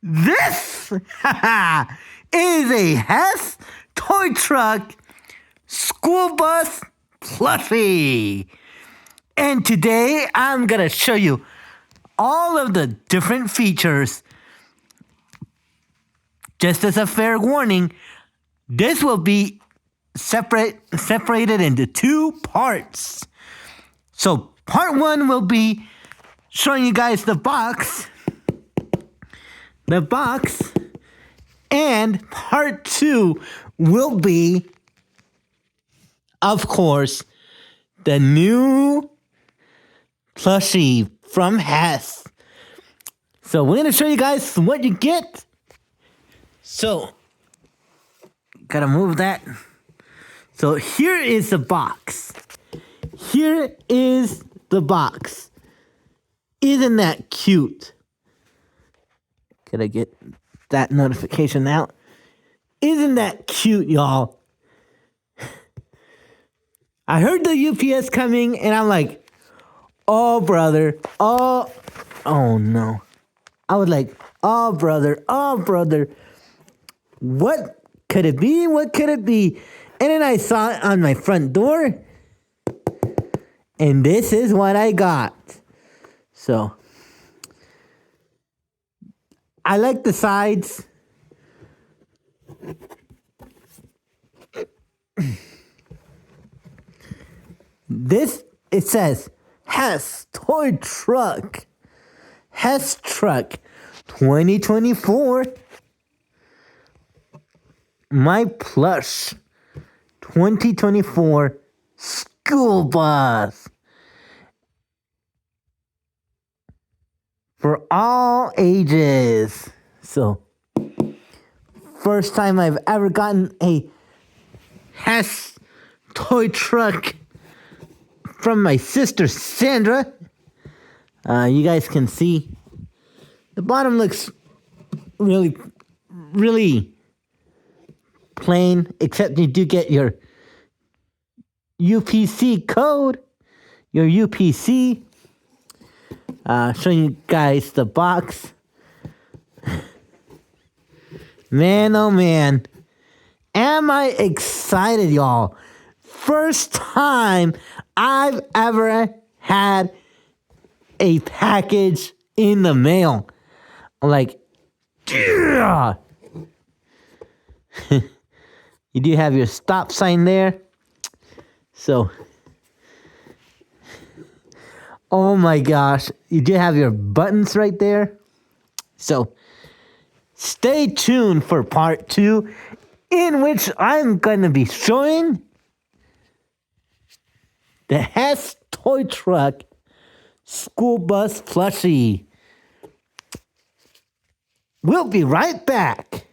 This is a Hess toy truck school bus plushie. And today I'm going to show you all of the different features. Just as a fair warning, this will be separated into two parts. So part one will be showing you guys the box, and part two will be, of course, the new plushie from Hess. So we're going to show you guys what you get. So, gotta move that. So here is the box. Here is the box. Isn't that cute? Gotta get that notification out. Isn't that cute, y'all? I heard the UPS coming and I'm like, oh, brother. Oh no. I was like, oh, brother. What could it be? What could it be? And then I saw it on my front door. And this is what I got. So, I like the sides. It says, Hess Toy Truck. Hess Truck 2024. My Plush 2024 school bus. For all ages. So, first time I've ever gotten a Hess toy truck from my sister Sandra. You guys can see the bottom looks really plain, except you do get your UPC code, your UPC. Showing you guys the box. Man, oh man. Am I excited, y'all. First time I've ever had a package in the mail. I'm like, yeah. You do have your stop sign there. So, oh my gosh. You do have your buttons right there. So, stay tuned for part two, in which I'm going to be showing the Hess Toy Truck School Bus Plushie. We'll be right back.